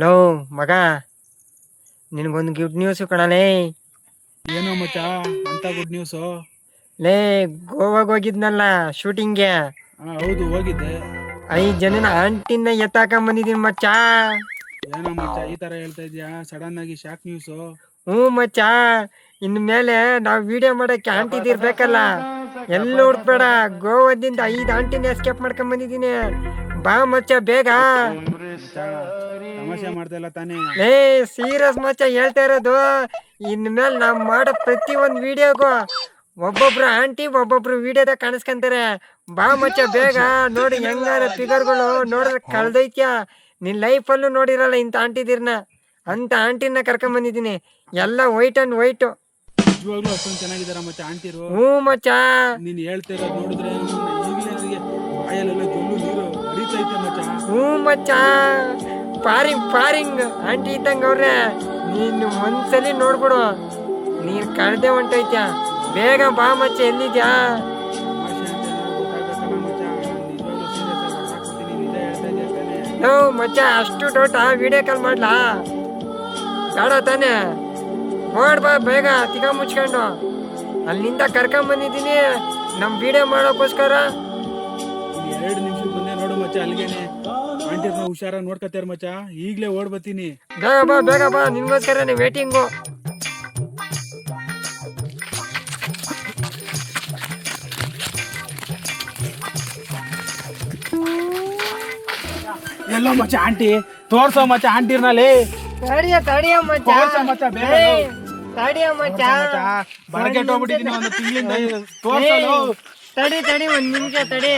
Low ಮಗ, ನಿನಗೊಂದು good news ಕಣಲೇ. ಏನೋ ಮಚ್ಚ ಅಂತ ಗುಡ್ ನ್ಯೂಸು? ಲೇ, ಗೋವಾಗ ಹೋಗಿದ್ನಲ್ಲ ಶೂಟಿಂಗ್ಗೆ. ಹೌದು ಹೋಗಿದ್ದೆ. 5 ಜನನ ಆಂಟಿನ ಎತ್ತಾಕೊಂಡ್ ಬಂದಿದೀನಿ ಮಚ್ಚ. ಏನೋ ಮಚ್ಚ ಈ ತರ ಹೇಳ್ತಾ ಇದ್ಯಾ? ಸಡನ್ ಆಗಿ ಶಾಕ್ ನ್ಯೂಸು. ಹ್ಞೂ ಮಚ್ಚ, ಇನ್ ಮೇಲೆ ನಾವು ವಿಡಿಯೋ ಮಾಡಕ್ಕೆ ಆಂಟಿದಿರ್ಬೇಕಲ್ಲ. ಎಲ್ಲ ಹುಡ್ಬೇಡ, ಗೋವಾದಿಂದ 5 ಆಂಟಿನ ಎಸ್ಕೇಪ್ ಮಾಡ್ಕೊಂಡ್ ಬಂದಿದ್ದೀನಿ. ಬಾ ಮಚ್ಚ ಬೇಗ. ಮಚ್ಚ ತಮಾಷೆ ಮಾಡ್ತಾ ಇಲ್ಲ ತಾನೇ? ಲೇ ಸೀರಿಯಸ್ ಮಚ್ಚ ಹೇಳ್ತಾ ಇರೋದು. ಇನ್ಮೇಲೆ ನಾವು ಮಾಡೋ ಪ್ರತಿ ಒಂದು ವಿಡಿಯೋಗೂ ಒಬ್ಬೊಬ್ರು ಆಂಟಿ ಒಬ್ಬೊಬ್ರು ವಿಡಿಯೋದಾಗ ಕಾಣಿಸ್ಕೊಂತಾರೆ. ಬಾ ಮಚ್ಚ ಬೇಗ. ನೋಡಿ ಹೆಂಗಾರ ಫಿಗರ್ಗಳು ನೋಡಿದ್ರೆ ಕಳ್ದೈತ್ಯ. ನಿನ್ ಲೈಫಲ್ಲೂ ನೋಡಿರಲ್ಲ ಇಂಥ ಆಂಟಿದಿರ್ನ. ಅಂತ ಆಂಟಿನ ಕರ್ಕೊಂಡ್ ಬಂದಿದ್ದೀನಿ. ಎಲ್ಲ ವೈಟ್ ಅಂಡ್ ವೈಟ್. ನಿಜವಾಗ್ಲೂ ಅಷ್ಟೊಂದು ಚೆನ್ನಾಗಿದಾರ ಮಚ್ಚ ಆಂಟಿರು? ಹ್ಞೂ ಮಚ್ಚ. ನೀನ್ ಹೇಳ್ತಾ ಇರೋದು ನೋಡಿದ್ರೆ ಈಗಲೇ ನನಗೆ ಬಾಯಲ್ಲೆಲ್ಲ ಜೊಲ್ಲು ನೀರು ಹರಿತೈತೆ ಮಚ್ಚ. ಹ್ಞೂ ಮಚ್ಚ, ಪಾರಿಂಗ್ ಆಂಟಿ ಇದ್ದಂಗ ಅವ್ರೆ. ನೀನು ಒಂದ್ಸಲಿ ನೋಡ್ಬಿಡು, ನೀನ್ ಕಳ್ದೆ ಹೊಂಟೈತ್ಯ. ಬೇಗ ಬಾ ಮಚ್ಚ, ಎಲ್ಲಿದ್ಯಾ? ತಮಾಷೆ ಅಂತ ಏನಾದ್ರು ಗೊತ್ತಾಗಬೇಕಲ್ಲ ಮಚ್ಚ. ನಿಜವಾಗ್ಲೂ ಸೀರಿಯಸ್ ಆಗಿ ಹೊರಟಾಕ್ಬಿಡ್ತೀನಿ. ನಿಜ ಹೇಳ್ತಾ ಇದ್ಯಾ ತಾನೇ? ನೋ ಮಚ್ಚ, ಅಷ್ಟು ಡೌಟ ವಿಡಿಯೋ ಕಾಲ್ ಮಾಡ್ಲಾ? ಬೇಡ ತಾನೆ? ಹೊಡ್ ಬಾ ಬೇಗ, ತಿಗ ಮುಚ್ಕೊಂಡು. ಅಲ್ಲಿಂದ ಕರ್ಕೊಂಡ್ ಬಂದಿದ್ದೀನಿ ನಮ್ ವಿಡಿಯೋ ಮಾಡೋಕ್ಕೋಸ್ಕರ. 2 ನಿಮಿಷಕ್ಕೆ ಬಂದೆ ನೋಡು ಮಚ್ಚ. ಅಲ್ಲಿಗೇನೆ ಆಂಟಿರ್ನ ಹುಷಾರಾಗಿ ನೋಡ್ಕೊತಾರ ಮಚ್ಚ. ಈಗ್ಲೇ ಓಡ್ ಬರ್ತೀನಿ. ಬೇಗ ಬಾ, ನಿನ್ಗೋಸ್ಕರ ವೇಟಿಂಗು. ಎಲ್ಲೋ ಮಚ್ಚ ಆಂಟಿ? ತೋರ್ಸೋ ಮಚ್ಚ ಆಂಟಿರ್ನಲ್ಲಿ. ತಡಿಯ ಮಚ್ಚ, ತೋರ್ಸೋ ಮಚ್ಚ ಬೇಗ. ತಡಿಯ ಮಚ್ಚ. ಬರಗೆಟ್ ಹೋಗ್ಬಿಟ್ಟಿದ್ದೀನಿ ಒಂದು ತಿಂಗಳಿಂದ. ತೋರ್ಸೋದು. ತಡಿ ಒಂದ್ ನಿಮಿಷ ತಡಿ.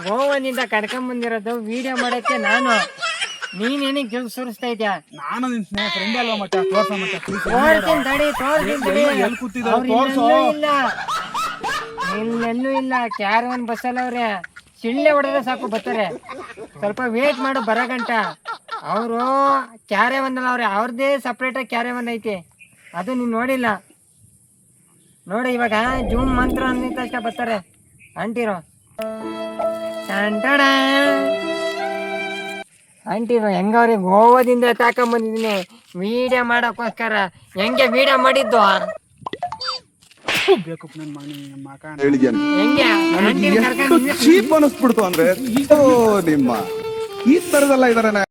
ಗೋವಾನಿಂದ ಕರ್ಕೊಂಡ್ ಬಂದಿರೋದು ವಿಡಿಯೋ ಮಾಡಕ್ಕೆ ನಾನು. ನೀನೇನಿಗೆ ಜಲ್ ಸುರಿಸ್ತಾ ಇದ್ಯಾ? ನಾನು ನಿನ್ ಫ್ರೆಂಡ್ ಅಲ್ವಾ ಮಚ್ಚ? ತೋರ್ಸೋ ಮಚ್ಚ please. ತೋರ್ತೀನಿ ತಡಿ. ಎಲ್ಲಿ ಕೂತಿದ್ದಾರೆ? ತೋರ್ಸೋ. ಇಲ್ಲೆಲ್ಲೂ ಇಲ್ಲ. ಕ್ಯಾರವನ್ ಬಸ್ಸಲ್ಲ ಅವ್ರೆ. ಸಿಳ್ಳೆ ಹೊಡೆದ್ರೆ ಸಾಕು ಬರ್ತಾರೆ. ಸ್ವಲ್ಪ ವೇಟ್ ಮಾಡು ಬರೋ ಗಂಟ. ಅವರು ಕ್ಯಾರವನ್ ಅಲ್ಲ, ಅವ್ರೆ ಅವ್ರದ್ದೇ ಸಪ್ರೇಟಾಗಿ ಕ್ಯಾರವನ್ ಐತಿ. ಅದು ನೀನು ನೋಡಿಲ್ಲ ನೋಡಿ. ಇವಾಗ ಜೂಮ್ ಮಂತ್ರ ಅಂದಿದ ತಕ್ಷಣ ಬರ್ತಾರೆ ಆಂಟಿರು. ಆಂಟಿರು ಹೆಂಗವ್ರಿ ಗೋವಾದಿಂದ ತಾಕೊಂಬಂದಿದ್ದೀನಿ ವಿಡಿಯೋ ಮಾಡೋಕ್ಕೋಸ್ಕರ. ಹೆಂಗೆ ವಿಡಿಯೋ ಮಾಡಿದ್ದು? ಬೇಕು ನನ್ನ ಮನೆ ಮಕ ಹೆಂಗೆ ಆಂಟಿನ ಕರ್ಕೊಂಡು ಚೀಪ್ ಅನಿಸ್ಬಿಡ್ತು ಅಂದ್ರೆ ನಿಮ್ಮ ಈ ತರದೆಲ್ಲ ಇದಾರೆ.